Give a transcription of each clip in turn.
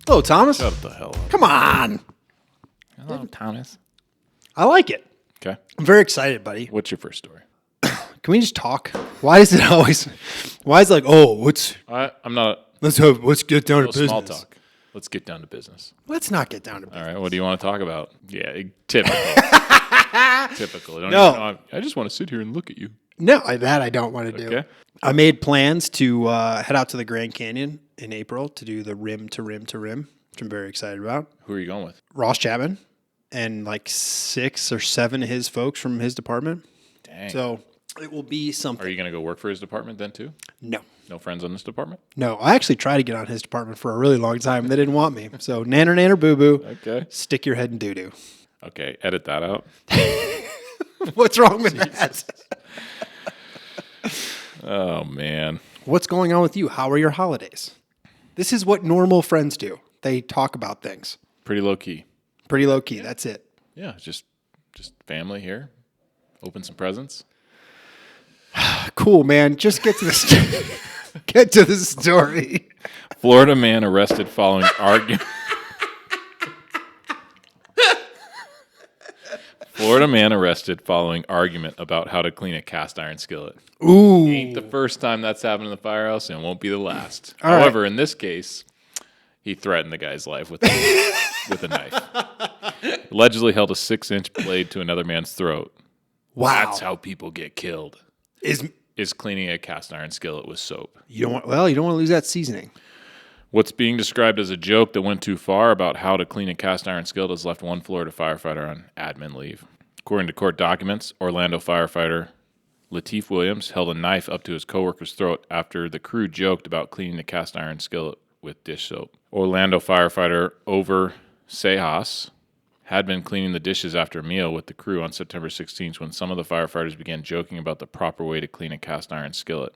Hello, Thomas. Shut the hell up. Come on. Hello, Thomas. I like it. Okay. I'm very excited, buddy. What's your first story? Can we just talk? Why is it always? Why is it like, oh, I'm not. let's get down to business. Small talk. Let's get down to business. Let's not get down to business. All right. What do you want to talk about? Yeah, typical. Typical. No. I just want to sit here and look at you. No, that I don't want to do. Okay. I made plans to head out to the Grand Canyon in April to do the rim to rim to rim, which I'm very excited about. Who are you going with? Ross Chapman and like 6 or 7 of his folks from his department. Dang. So it will be something. Are you going to go work for his department then too? No. No friends on this department? No, I actually tried to get on his department for a really long time. They didn't want me. So nanner boo boo. Okay. Stick your head in doo doo. Okay. Edit that out. What's wrong with that? Oh, man. What's going on with you? How are your holidays? This is what normal friends do. They talk about things. Pretty low key. Pretty low key. That's it. Yeah. Just family here. Open some presents. Cool, man. Just get to the get to the story. Florida man arrested following argument. Florida man arrested following argument about how to clean a cast iron skillet. Ooh. Ain't the first time that's happened in the firehouse, and won't be the last. All However, in this case, he threatened the guy's life with a knife. Allegedly held a 6-inch blade to another man's throat. Wow. That's how people get killed. Is cleaning a cast iron skillet with soap. You don't want to lose that seasoning. What's being described as a joke that went too far about how to clean a cast iron skillet has left one Florida firefighter on admin leave. According to court documents, Orlando firefighter Lateef Williams held a knife up to his coworker's throat after the crew joked about cleaning the cast iron skillet with dish soap. Orlando firefighter Over Sejas had been cleaning the dishes after a meal with the crew on September 16th when some of the firefighters began joking about the proper way to clean a cast iron skillet.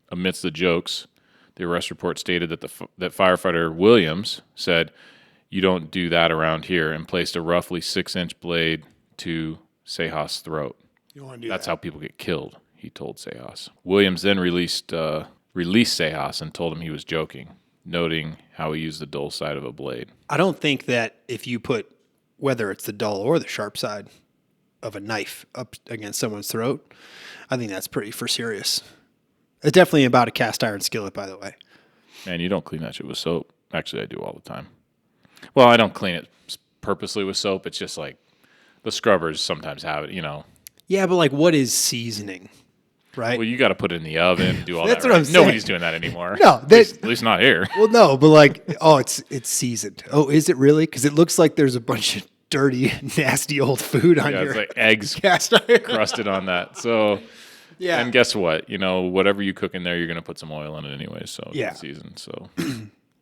Amidst the jokes, the arrest report stated that that firefighter Williams said, "You don't do that around here," and placed a roughly 6-inch blade to Sejas' throat. You want to do That's that. how people get killed, he told Sejas. Williams then released Sejas and told him he was joking, noting how he used the dull side of a blade. I don't think that if you put, whether it's the dull or the sharp side of a knife up against someone's throat, I think that's pretty for serious. It's definitely about a cast iron skillet, by the way. Man, you don't clean that shit with soap. Actually, I do all the time. Well, I don't clean it purposely with soap. It's just like the scrubbers sometimes have it, Yeah, but like, what is seasoning, right? Well, you got to put it in the oven, do all That's that. what Right? I'm saying. Nobody's doing that anymore. No, at least not here. Well, no, but like, it's seasoned. Oh, is it really? Because it looks like there's a bunch of dirty, nasty old food on Yeah, your it's like eggs cast iron. crusted on that. So, Yeah. and guess what? Whatever you cook in there, you're going to put some oil in it anyway. So, Yeah. it's seasoned. So,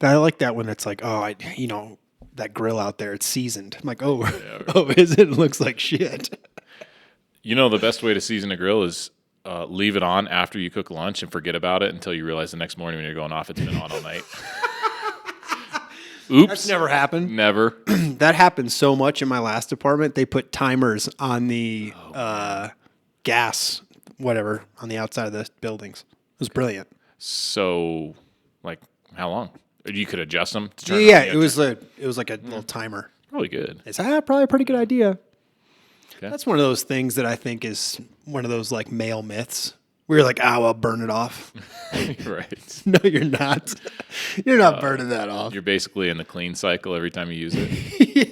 I like that when it's like, that grill out there, it's seasoned. I'm like, is it? It looks like shit. the best way to season a grill is leave it on after you cook lunch and forget about it until you realize the next morning when you're going off, it's been on all night. Oops. That's never happened. Never. That happened so much in my last apartment. They put timers on the gas, whatever, on the outside of the buildings. It was brilliant. So, like, how long? You could adjust them to turn Yeah, on. it was like a little timer. Probably good. It's probably a pretty good idea. Okay. That's one of those things that I think is one of those like male myths. Where you're like, I'll burn it off. Right. No, you're not. You're not burning that off. You're basically in the clean cycle every time you use it.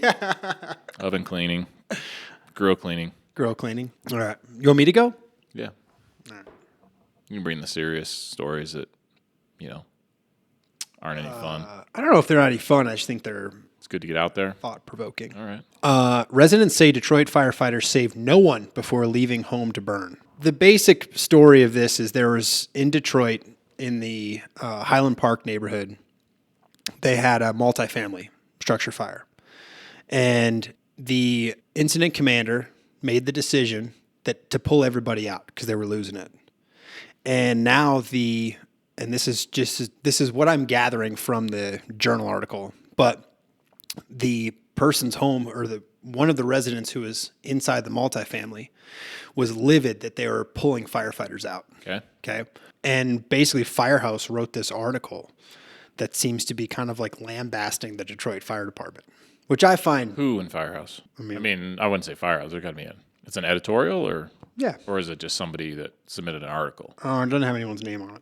Yeah. Oven cleaning, grill cleaning. Grill cleaning. All right. You want me to go? Yeah. You can bring the serious stories that, aren't any fun. I don't know if they're any fun. I just think they're It's good to get out there. thought-provoking. All right. Residents say Detroit firefighters saved no one before leaving home to burn. The basic story of this is there was in Detroit, in the Highland Park neighborhood, they had a multifamily structure fire. And the incident commander made the decision to pull everybody out because they were losing it. And now this is what I'm gathering from the journal article, but the person's home or one of the residents who was inside the multifamily was livid that they were pulling firefighters out. Okay. Okay. And basically Firehouse wrote this article that seems to be kind of like lambasting the Detroit Fire Department, which I find. Who in Firehouse? I mean, I wouldn't say Firehouse. There got to be it's an editorial, Yeah. or is it just somebody that submitted an article? Oh, it doesn't have anyone's name on it.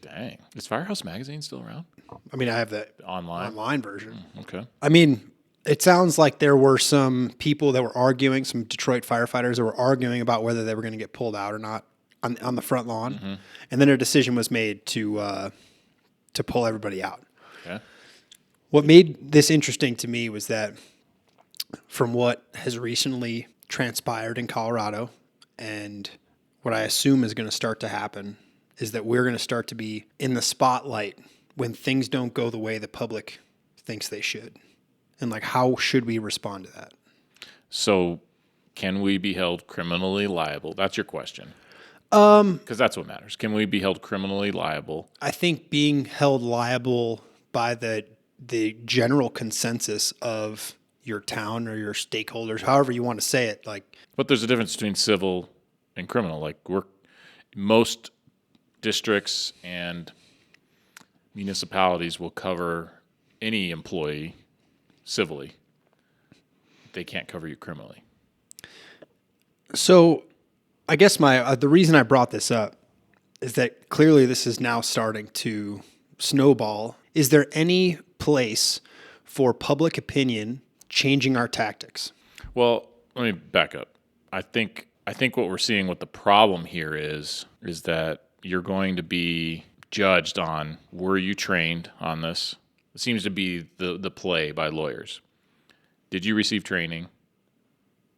Dang. Is Firehouse Magazine still around? I mean, I have the online version. Okay. I mean, it sounds like there were some people that were arguing, some Detroit firefighters that were arguing about whether they were going to get pulled out or not on the front lawn. And then a decision was made to pull everybody out. Okay. What made this interesting to me was that from what has recently transpired in Colorado and what I assume is going to start to happen is that we're going to start to be in the spotlight when things don't go the way the public thinks they should. And like, how should we respond to that? So can we be held criminally liable? That's your question. Because that's what matters. Can we be held criminally liable? I think being held liable by the general consensus of your town or your stakeholders, however you want to say it, like. But there's a difference between civil and criminal. Like most districts and municipalities will cover any employee civilly. They can't cover you criminally. So I guess the reason I brought this up is that clearly this is now starting to snowball. Is there any place for public opinion changing our tactics? Well, let me back up. I think what we're seeing, what the problem here is that you're going to be judged on, were you trained on this? It seems to be the play by lawyers. Did you receive training?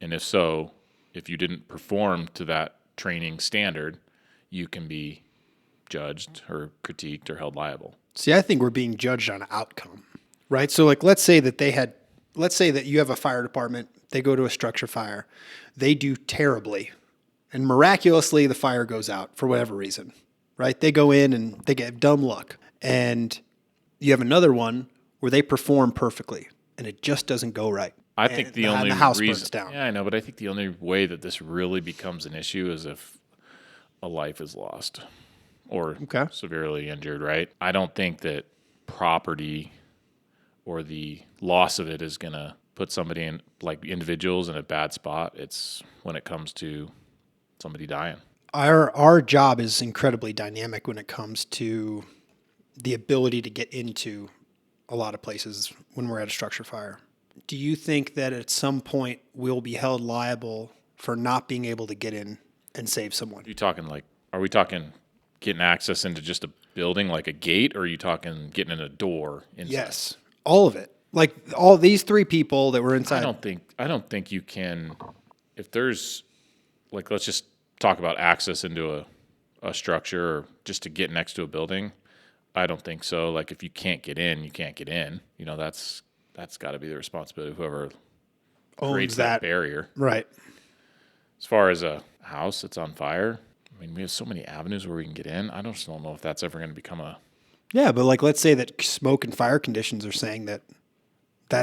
And if so, if you didn't perform to that training standard, you can be judged or critiqued or held liable. See, I think we're being judged on outcome, right? So like, let's say that you have a fire department, they go to a structure fire, they do terribly, and miraculously the fire goes out for whatever reason, right? They go in and they get dumb luck. And you have another one where they perform perfectly and it just doesn't go right. I think the only house reason, burns down. Yeah, I know, but I think the only way that this really becomes an issue is if a life is lost or severely injured, right? I don't think that property or the loss of it is going to put somebody in, like individuals, in a bad spot. It's when it comes to somebody dying. Our job is incredibly dynamic when it comes to the ability to get into a lot of places when we're at a structure fire. Do you think that at some point we'll be held liable for not being able to get in and save someone? Are we talking getting access into just a building like a gate, or are you talking getting in a door inside? Yes, all of it. Like all these three people that were inside. I don't think you can, if there's, like, let's just talk about access into a structure or just to get next to a building. I don't think so. Like, if you can't get in, you can't get in. You know, that's got to be the responsibility of whoever creates that barrier. Right. As far as a house that's on fire, I mean, we have so many avenues where we can get in. I just don't know if that's ever going to become a... Yeah, but like, let's say that smoke and fire conditions are saying that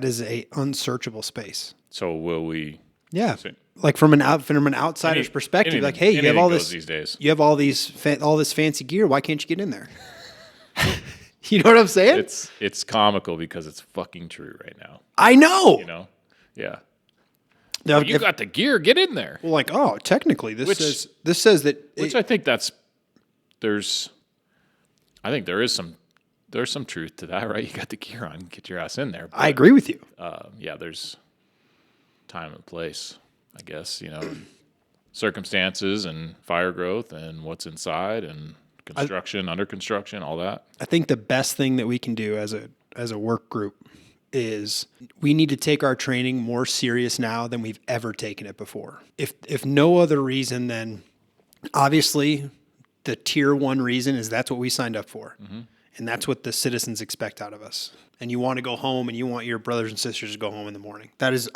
is a unsearchable space. So will we... Yeah. Like from an outsider's perspective, like, hey, you have all this these days. You have all this fancy gear. Why can't you get in there? You know what I'm saying? It's comical because it's fucking true right now. I know. You know? Yeah. Now, you got the gear, get in there. Well, like, oh, technically this says that. Which I think there's some truth to that, right? You got the gear on, get your ass in there. But, I agree with you. Yeah, there's time and place, I guess, you know, circumstances and fire growth and what's inside and construction, under construction, all that. I think the best thing that we can do as a work group is we need to take our training more serious now than we've ever taken it before. If no other reason, then obviously the tier 1 reason is that's what we signed up for. Mm-hmm. And that's what the citizens expect out of us. And you want to go home and you want your brothers and sisters to go home in the morning. That is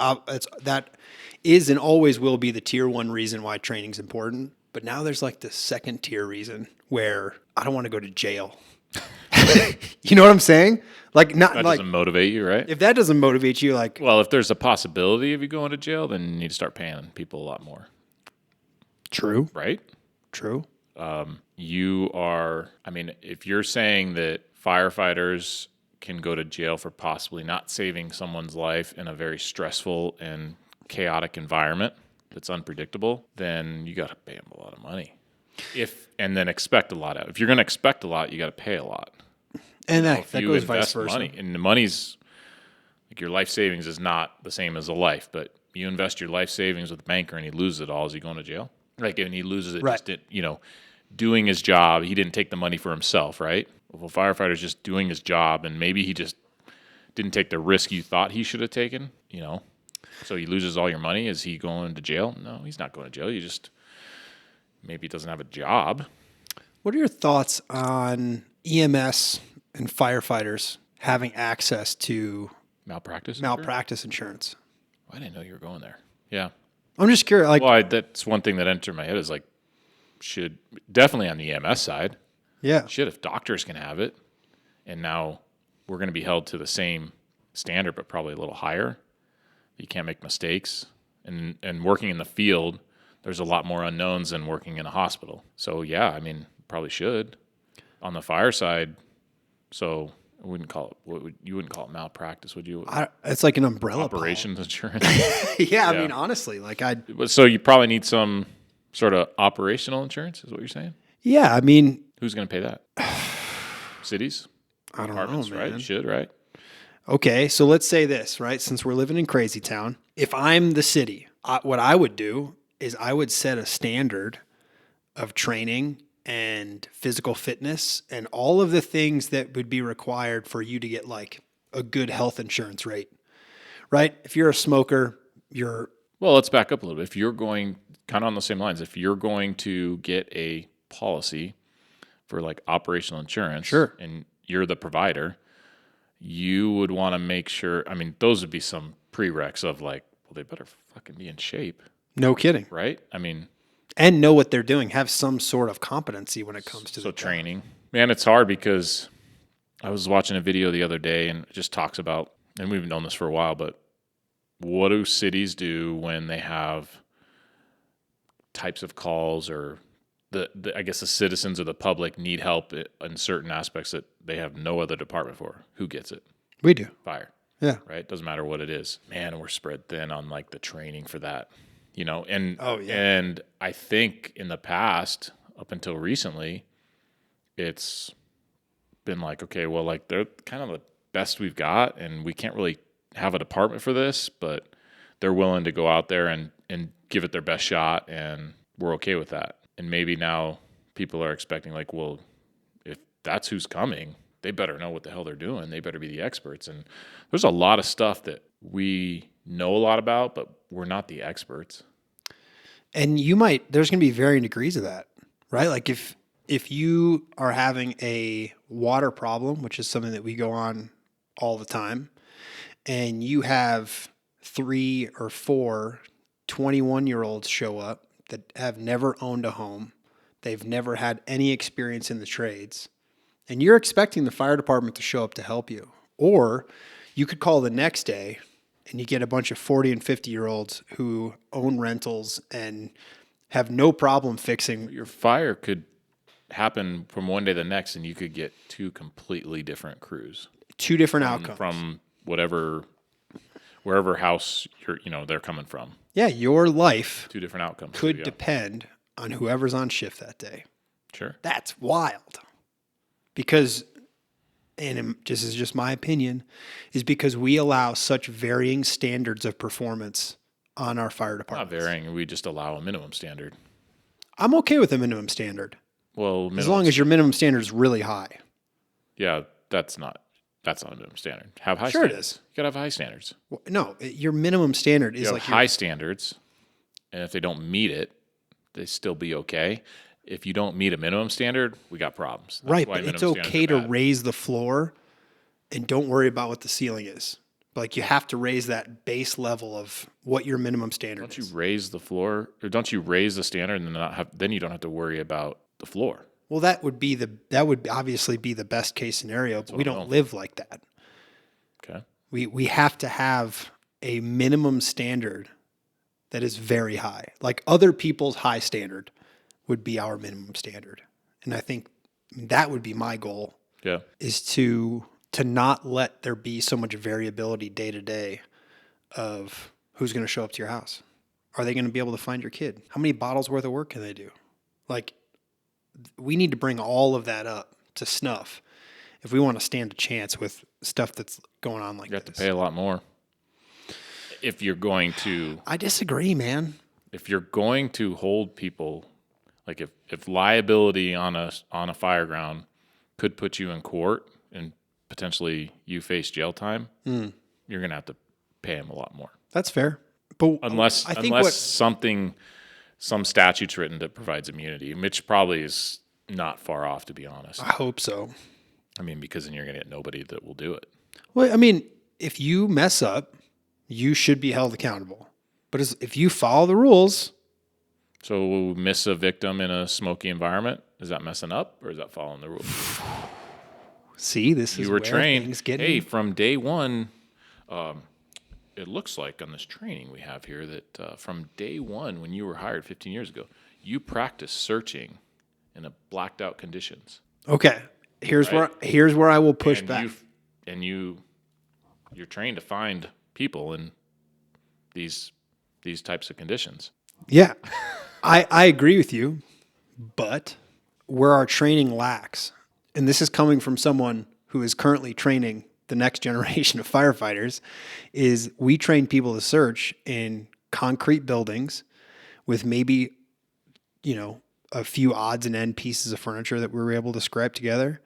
and always will be the tier 1 reason why training's important. But now there's like the second tier reason where I don't want to go to jail. You know what I'm saying? Like, not that like doesn't motivate you, right? If that doesn't motivate you, like, well, if there's a possibility of you going to jail, then you need to start paying people a lot more. True. Right? True. You are, I mean, if you're saying that firefighters can go to jail for possibly not saving someone's life in a very stressful and chaotic environment that's unpredictable, then you got to pay them a lot of money. And then expect a lot out. If you're going to expect a lot, you got to pay a lot. And that you goes vice invest versa. money, and the money's like your life savings is not the same as a life, but you invest your life savings with a banker and he loses it all. Is he going to jail? Like, and he loses it Right. just doing his job. He didn't take the money for himself, right? If a firefighter's just doing his job and maybe he just didn't take the risk you thought he should have taken, so he loses all your money. Is he going to jail? No, he's not going to jail. Maybe he doesn't have a job. What are your thoughts on EMS and firefighters having access to malpractice insurance? I didn't know you were going there. Yeah. I'm just curious. That's one thing that entered my head is should definitely on the EMS side. Yeah. If doctors can have it, and now we're going to be held to the same standard, but probably a little higher. You can't make mistakes. And working in the field, there's a lot more unknowns than working in a hospital. So, yeah, probably should. On the fire side, so I wouldn't call it, you wouldn't call it malpractice, would you? It's like an umbrella Operations insurance. Yeah, honestly, So you probably need some sort of operational insurance, is what you're saying? Yeah, Who's going to pay that? Cities? I don't know, man. Right? You should, right? Okay, so let's say this, right? Since we're living in Crazy Town, if I'm the city, what I would do is I would set a standard of training and physical fitness and all of the things that would be required for you to get a good health insurance rate, right? If you're a smoker, Well, let's back up a little bit. If you're going, kind of on the same lines, if you're going to get a policy for operational insurance, sure, and you're the provider, you would want to make sure, those would be some prereqs of they better fucking be in shape. No kidding. Right? And know what they're doing, have some sort of competency when it comes to training. Man, it's hard because I was watching a video the other day and it just talks about, and we've known this for a while, but what do cities do when they have types of calls or I guess the citizens or the public need help in certain aspects that they have no other department for? Who gets it? We do. Fire. Yeah. Right? Doesn't matter what it is. Man, we're spread thin on the training for that. And oh, yeah. And I think in the past, up until recently, it's been okay, well, they're kind of the best we've got, and we can't really have a department for this, but they're willing to go out there and give it their best shot, and we're okay with that. And maybe now people are expecting well, if that's who's coming, they better know what the hell they're doing. They better be the experts. And there's a lot of stuff that we know a lot about, but we're not the experts. And there's going to be varying degrees of that, right? If you are having a water problem, which is something that we go on all the time, and you have 3 or 4 21-year-olds show up that have never owned a home, they've never had any experience in the trades, and you're expecting the fire department to show up to help you. Or you could call the next day and you get a bunch of 40 and 50-year-olds who own rentals and have no problem fixing. Your fire could happen from one day to the next, and you could get 2 completely different crews. 2 different outcomes. From wherever house they're coming from. Yeah, your life 2 different outcomes could depend on whoever's on shift that day. Sure. That's wild. Because, and this is just my opinion, is because we allow such varying standards of performance on our fire departments. Not varying, we just allow a minimum standard. I'm okay with a minimum standard. Well, as long as your minimum standard is really high. Yeah, that's not a minimum standard. Have high sure standards. It is. You gotta have high standards. Well, no, your minimum standard is you have high standards, and if they don't meet it, they still be okay. If you don't meet a minimum standard, we got problems. That's right, but it's okay to raise the floor and don't worry about what the ceiling is. You have to raise that base level of what your minimum standard is. Don't you raise the floor, or don't you raise the standard and then you don't have to worry about the floor? Well, that would obviously be the best case scenario, but we don't live like that. Okay. We have to have a minimum standard that is very high. Other people's high standard would be our minimum standard. And I think that would be my goal Yeah. is to not let there be so much variability day to day of who's going to show up to your house. Are they going to be able to find your kid? How many bottles worth of work can they do? Like, we need to bring all of that up to snuff if we want to stand a chance with stuff that's going on like You have this. to pay a lot more if you're going to. I disagree, man. If you're going to hold people, like if liability on a fire ground could put you in court and potentially you face jail time, you're going to have to pay them a lot more. That's fair. But Unless I think some statute's written that provides immunity, which probably is not far off, to be honest. I hope so. I mean, because then you're going to get nobody that will do it. Well, I mean, if you mess up, you should be held accountable. But if you follow the rules. So miss a victim in a smoky environment, is that messing up or is that following the rules? See, this is You were where trained. things get Hey, from day one, it looks like on this training we have here that from day one, when you were hired 15 years ago, you practiced searching in a blacked out conditions. Okay. Here's where I will push back. You're trained to find people in these types of conditions. Yeah, I agree with you, but where our training lacks, and this is coming from someone who is currently training the next generation of firefighters, is we train people to search in concrete buildings with maybe, a few odds and end pieces of furniture that we were able to scrape together.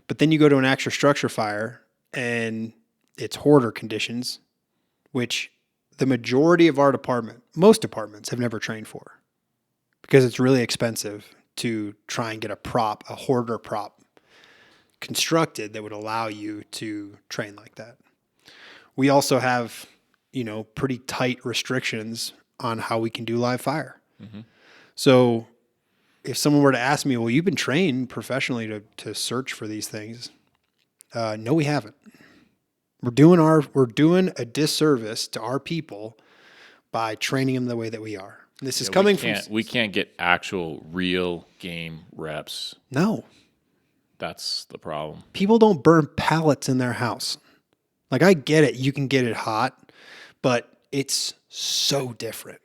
But then you go to an actual structure fire and it's hoarder conditions, which the majority of our department, most departments have never trained for because it's really expensive to try and get a hoarder prop constructed that would allow you to train like that. We also have, pretty tight restrictions on how we can do live fire. Mm-hmm. So if someone were to ask me, well, you've been trained professionally to search for these things. No, we haven't. We're doing a disservice to our people by training them the way that we are. This is coming from. We can't get actual real game reps. No. That's the problem. People don't burn pallets in their house. Like, I get it. You can get it hot, but it's so different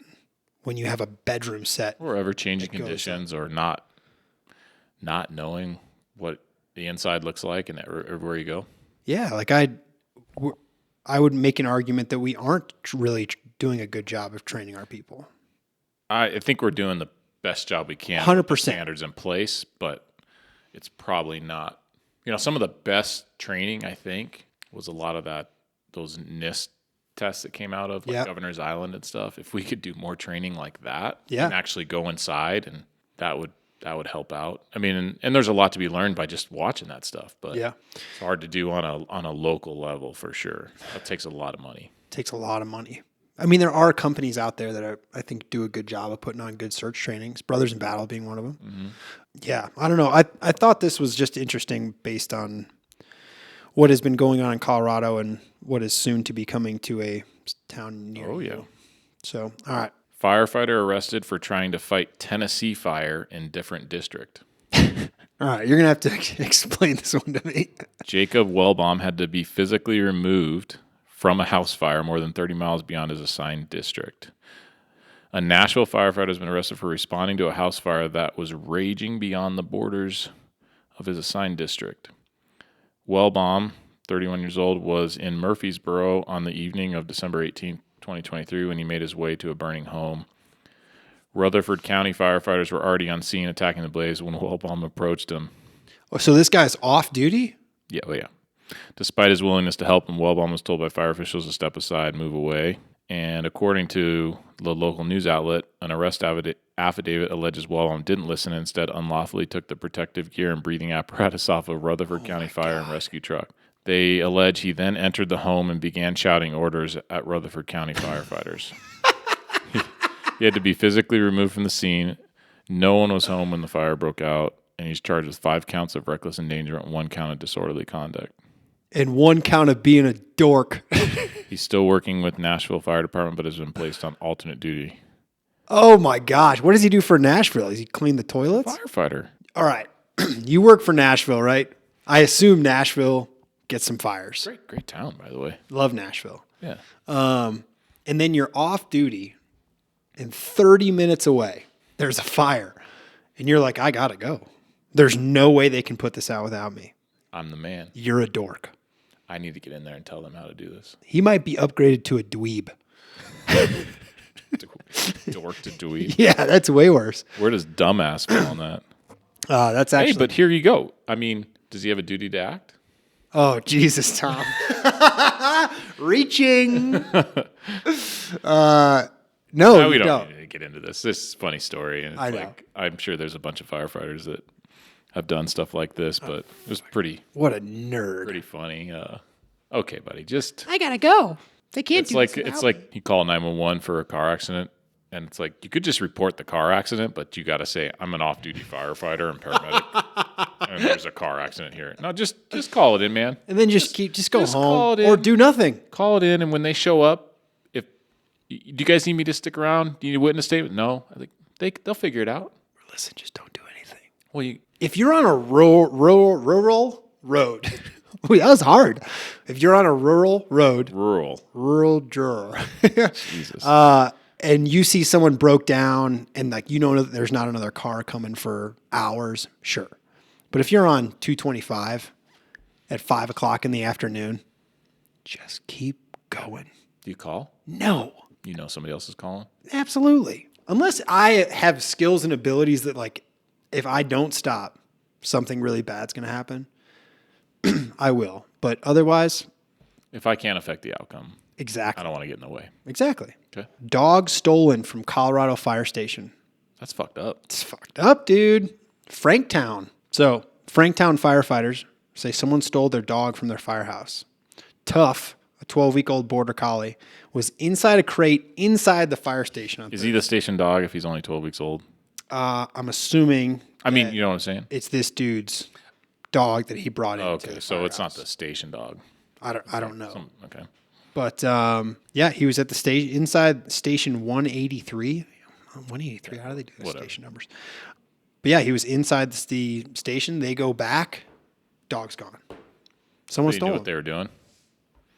when you have a bedroom set. Or ever changing conditions or not knowing what the inside looks like and everywhere you go. Yeah. Like I would make an argument that we aren't really doing a good job of training our people. I think we're doing the best job we can. 100%. With the standards in place, but it's probably not. Some of the best training, I think, was a lot of those NIST tests that came out of Governor's Island and stuff. If we could do more training like that and actually go inside, and that would help out. I mean, and there's a lot to be learned by just watching that stuff, but it's hard to do on a local level for sure. That takes a lot of money. Takes a lot of money. I mean, there are companies out there that I think do a good job of putting on good search trainings. Brothers in Battle being one of them. Mm-hmm. Yeah, I don't know. I thought this was just interesting based on what has been going on in Colorado and what is soon to be coming to a town near you. Oh, yeah. So, all right. Firefighter arrested for trying to fight Tennessee fire in different district. All right, you're going to have to explain this one to me. Jacob Wellbaum had to be physically removed from a house fire more than 30 miles beyond his assigned district. A Nashville firefighter has been arrested for responding to a house fire that was raging beyond the borders of his assigned district. Wellbaum, 31 years old, was in Murfreesboro on the evening of December 18, 2023, when he made his way to a burning home. Rutherford County firefighters were already on scene attacking the blaze when Wellbaum approached him. Oh, so this guy's off duty? Yeah. Despite his willingness to help him, Wellbaum was told by fire officials to step aside and move away. And according to the local news outlet, an arrest affidavit alleges Wellbaum didn't listen and instead unlawfully took the protective gear and breathing apparatus off a Rutherford County fire and rescue truck. They allege he then entered the home and began shouting orders at Rutherford County firefighters. He had to be physically removed from the scene. No one was home when the fire broke out, and he's charged with 5 counts of reckless endangerment and 1 count of disorderly conduct. And 1 count of being a dork. He's still working with Nashville Fire Department, but has been placed on alternate duty. Oh, my gosh. What does he do for Nashville? Does he clean the toilets? Firefighter. All right. You work for Nashville, right? I assume Nashville gets some fires. Great town, by the way. Love Nashville. Yeah. And then you're off duty, and 30 minutes away, there's a fire. And you're like, I got to go. There's no way they can put this out without me. I'm the man. You're a dork. I need to get in there and tell them how to do this. He might be upgraded to a dweeb. Dork to dweeb. Yeah, that's way worse. Where does dumbass fall on that? That's actually. Hey, but here you go. I mean, does he have a duty to act? Oh, Jesus, Tom. Reaching. No, We don't need to get into this. This is a funny story. And I it's know. like, I'm sure there's a bunch of firefighters that have done stuff like this, but it was pretty What a nerd. pretty funny. Okay, buddy, just I gotta go. They can't it's do like this without it's me. like you call 911 for a car accident, and it's like you could just report the car accident, but you got to say I'm an off-duty firefighter and paramedic, and there's a car accident here. No, just call it in, man. And then just go just call home it or in. do nothing. Call it in, and when they show up, if do you guys need me to stick around? Do you need a witness statement? No, I think they'll figure it out. Listen, just don't do anything. Well, If you're on a rural road, Wait, that was hard. If you're on a rural road, rural juror, Jesus. and you see someone broke down and like you know that there's not another car coming for hours, sure. But if you're on 225 at 5 o'clock in the afternoon, just keep going. Do you call? No, You know somebody else is calling. absolutely. Unless I have skills and abilities that like, if I don't stop, something really bad's going to happen. I will. But otherwise, If I can't affect the outcome, I exactly. don't want to get in the way. Exactly. Okay, Dog stolen from Colorado fire station. that's fucked up. It's fucked up, dude. Franktown. So, Franktown firefighters say someone stole their dog from their firehouse. Tough, a 12-week-old border collie, was inside a crate inside the fire station. Is he the station dog if he's only 12 weeks old? I'm assuming I mean, you know what I'm saying? it's this dude's dog that he brought in. Okay, so it's not the station dog. I don't know. Okay. But yeah, he was at the station inside station 183. 183. How do they do the Whatever. station numbers? But yeah, he was inside the station. They go back. Dog's gone. Someone Somebody stole knew him. what they were doing.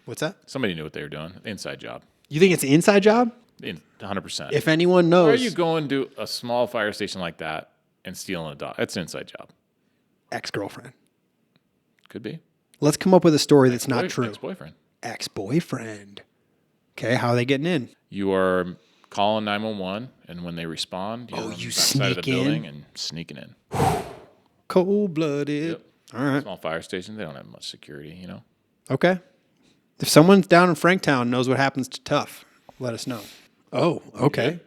What's that? Somebody knew what they were doing. Inside job. You think it's an inside job? 100%. If anyone Why knows, are you going to a small fire station like that and stealing a dog? That's an inside job. ex-girlfriend. Could be. Let's come up with a story that's not true. Ex-boyfriend. Ex-boyfriend. Okay, how are they getting in? You are calling 911, and when they respond, you're on the you backside of the sneak in? building and sneaking in. Cold-blooded. Yep. All right. Small fire stations, they don't have much security, you know? Okay. If someone down in Franktown knows what happens to Tough, let us know. Oh, okay. good?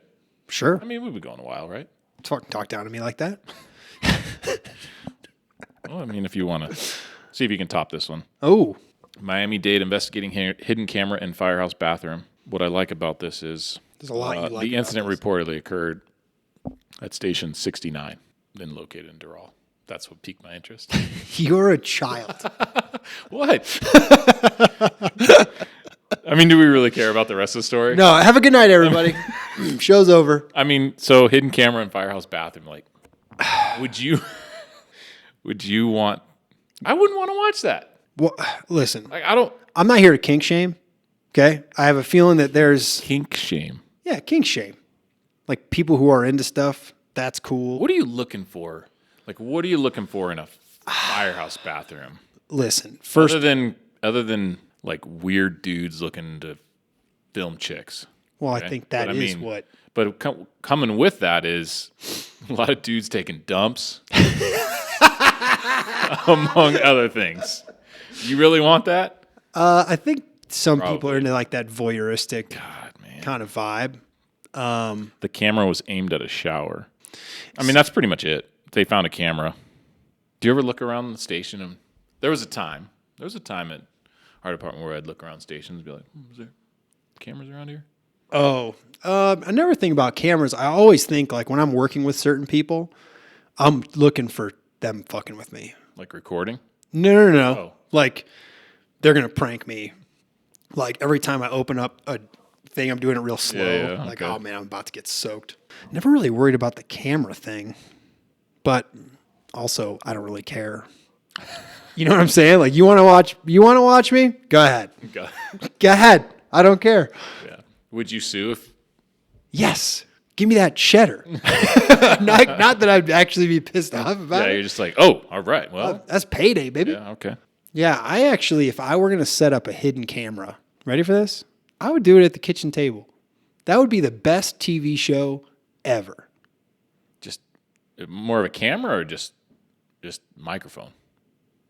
Sure. I mean, we've been going a while, right? Talk down to me like that. Well, I mean, if you want to see if you can top this one. Oh, Miami-Dade investigating hidden camera in firehouse bathroom. What I like about this is There's a lot you like the about incident this. reportedly occurred at station 69, then located in Doral. That's what piqued my interest. you're a child. What? I mean, do we really care about the rest of the story? No, have a good night, everybody. Show's over. I mean, so hidden camera in firehouse bathroom. Like, would you want? I wouldn't want to watch that. Well, listen, Like, I don't I'm not here to kink shame. Okay, I have a feeling that there's kink shame. kink shame, like people who are into stuff. That's cool. What are you looking for? Like, what are you looking for in a firehouse bathroom? Listen, first, Other than like weird dudes looking to film chicks. well, okay? I think that But is what. But coming with that is a lot of dudes taking dumps, among other things. You really want that? I think some people Probably. are into like that voyeuristic God, man. kind of vibe. The camera was aimed at a shower. I mean, that's pretty much it. They found a camera. Do you ever look around the station? And there was a time at our department where I'd look around stations and be like, is there cameras around here? Oh, I never think about cameras. I always think like when I'm working with certain people, I'm looking for them fucking with me. Like recording? No. Oh. Like they're gonna prank me. Like every time I open up a thing, I'm doing it real slow. Yeah, like, okay. oh man, I'm about to get soaked. Never really worried about the camera thing, but also I don't really care. You know what I'm saying? Like, you want to watch me? Go ahead. Go- Go ahead. I don't care. yeah. Would you sue if? Yes. Give me that cheddar. Not that I'd actually be pissed off about Yeah, it. you're just like, oh, all right. Well, That's payday, baby. yeah, okay. Yeah, I actually, if I were going to set up a hidden camera, ready for this? I would do it at the kitchen table. That would be the best TV show ever. Just more of a camera or just microphone.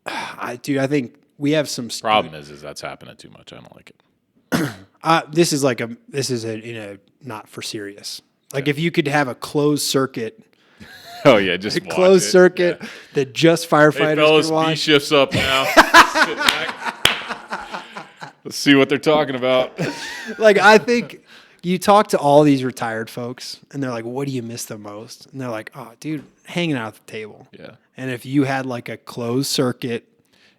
I think we have some Problem is that's happening too much. I don't like it. this is not for serious. Like if you could have a closed circuit, Oh yeah, just watch closed it. circuit Yeah. that just Hey firefighters fellas, can B watch. shifts up now. Sit back. Let's see what they're talking about. Like I think you talk to all these retired folks and they're like, what do you miss the most? And they're like, oh dude, hanging out at the table. Yeah. And if you had like a closed circuit,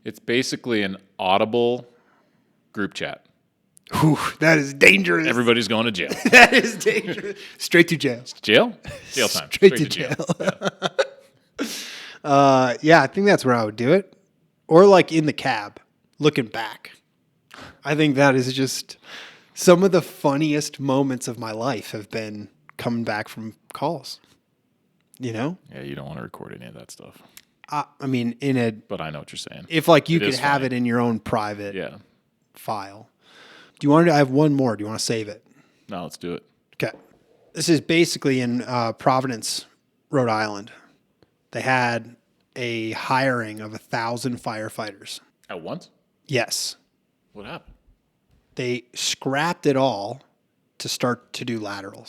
It's basically an audible group chat. whew, that is dangerous. Everybody's going to jail. That is dangerous. Straight to jail. Jail? Jail time. Straight to jail. Yeah, I think that's where I would do it. Or like in the cab, looking back. I think that is just some of the funniest moments of my life have been coming back from calls. You know? Yeah, you don't want to record any of that stuff. I mean, But I know what you're saying. if like you It could is have funny. it in your own private Yeah. file. Do you want to? I have one more. Do you want to save it? No, let's do it. Okay. This is basically in Providence, Rhode Island. They had a hiring of 1,000 firefighters. At once? Yes. What happened? They scrapped it all to start to do lateral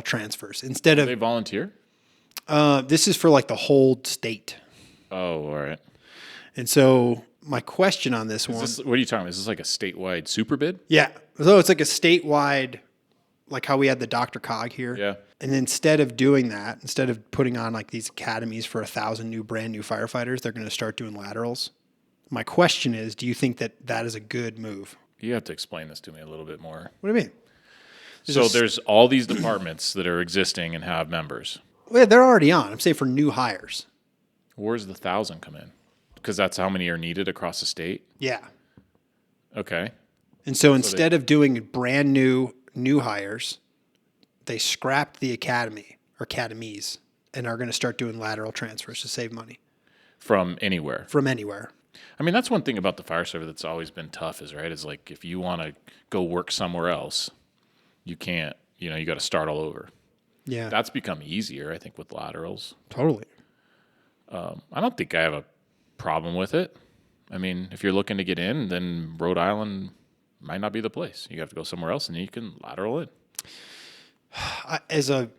transfers. Instead They of, volunteer? this is for like the whole state. Oh, all right. And so my question on this one. What are you talking about? Is this like a statewide super bid? Yeah. So it's like a statewide, like how we had the Dr. Cog here. Yeah. And instead of doing that, instead of putting on like these academies for 1,000 brand new firefighters, they're going to start doing laterals. My question is, do you think that that is a good move? You have to explain this to me a little bit more. What do you mean? So there's all these departments that are existing and have members. Well, they're already on. I'm saying for new hires. Where's the 1,000 come in? Because that's how many are needed across the state? Yeah. Okay. And so instead of doing brand new hires, they scrapped the academy or academies and are going to start doing lateral transfers to save money From anywhere. from anywhere. I mean, that's one thing about the fire service that's always been tough is like if you want to go work somewhere else, you can't, you got to start all over. Yeah. That's become easier, I think, with laterals. Totally. I don't think I have a problem with it. I mean, if you're looking to get in, then Rhode Island might not be the place. You have to go somewhere else, and you can lateral in. As a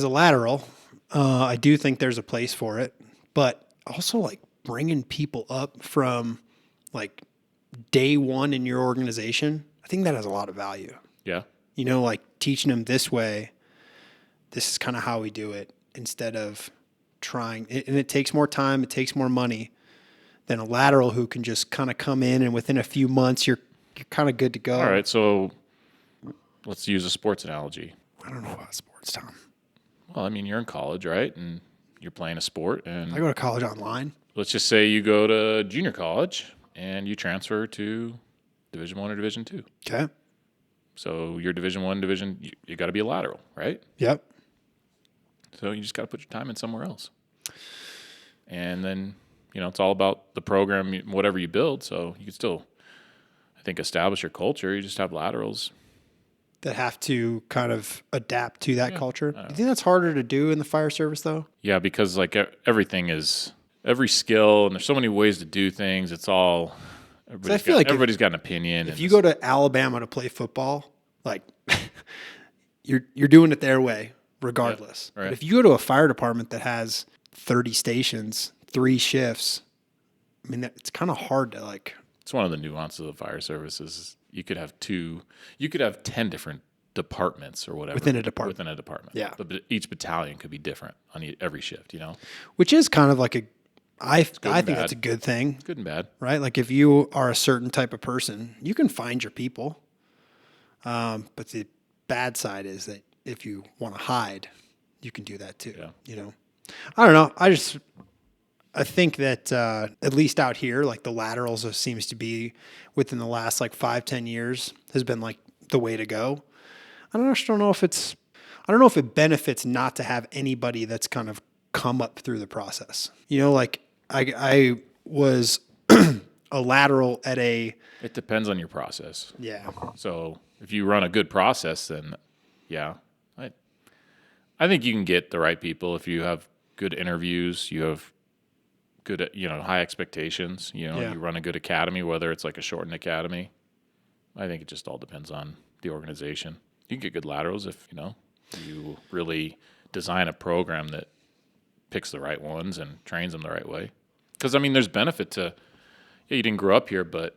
lateral, I do think there's a place for it, but also like bringing people up from like day one in your organization, I think that has a lot of value. Yeah. Like teaching them this way, this is kind of how we do it instead of trying. And it takes more time, it takes more money than a lateral who can just kind of come in and within a few months you're kind of good to go. All right, so let's use a sports analogy. I don't know about sports, Tom. Well, I mean, you're in college, right? And you're playing a sport, I and go to college online. let's just say you go to junior college and you transfer to Division I or Division II. Okay. So your Division I division, you got to be a lateral, right? Yep. So you just got to put your time in somewhere else. And then, it's all about the program, whatever you build. So you can still, I think, establish your culture. You just have laterals. That have to kind of adapt to that culture. Do you think that's harder to do in the fire service though? Yeah, because like everything is, every skill, and there's so many ways to do things. It's all, everybody's got an opinion. If you go to Alabama to play football, like you're doing it their way regardless. Yeah, right. But if you go to a fire department that has 30 stations, 3 shifts, I mean, it's kind of hard to like. It's one of the nuances of the fire services. You could have 10 different departments or whatever. Within a department. Yeah. But each battalion could be different on every shift, Which is kind of like I think bad. that's a good thing, Good and bad. right? Like if you are a certain type of person, you can find your people. But the bad side is that if you want to hide, you can do that too. Yeah. I don't know. I think that at least out here, like the laterals seems to be within the last like 5-10 years has been like the way to go. Just don't know if I don't know if it benefits not to have anybody that's kind of come up through the process. Like I was a lateral at a. It depends on your process. Yeah. So if you run a good process, then yeah, I think you can get the right people if you have good interviews, you have good, high expectations, Yeah. you run a good academy, whether it's like a shortened academy. I think it just all depends on the organization. You can get good laterals if, you really design a program that picks the right ones and trains them the right way. Because, there's benefit to, you didn't grow up here, but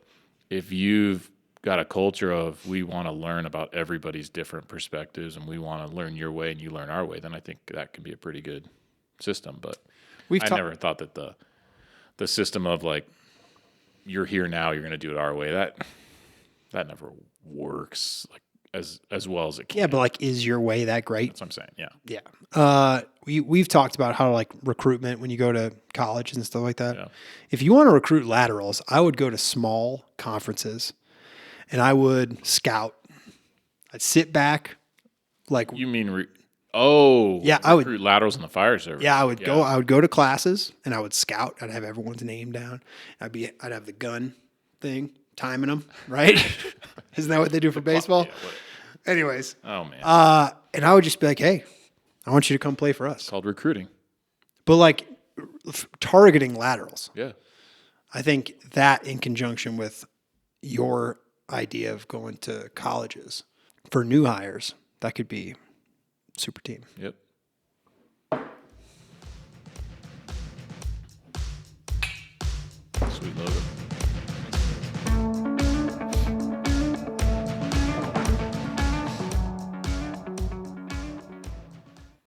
if you've got a culture of we want to learn about everybody's different perspectives and we want to learn your way and you learn our way, then I think that can be a pretty good system. But I never thought that the system of like, you're here now, you're going to do it our way, that never works like as well as it can. Yeah, but like, is your way that great? That's what I'm saying. Yeah. Yeah. We've talked about how like recruitment when you go to college and stuff like that. Yeah. If you want to recruit laterals, I would go to small conferences and I would scout. I'd sit back like. You mean Yeah, I would recruit laterals in the fire service. Yeah, I would go. I would go to classes and I would scout. I'd have everyone's name down. I'd have the gun thing timing them. Right? Isn't that what they do for baseball? Yeah, Anyways. oh man. And I would just be like, hey, I want you to come play for us. It's called recruiting. But like targeting laterals. Yeah. I think that in conjunction with your idea of going to colleges for new hires, that could be super team. Yep. Sweet logo.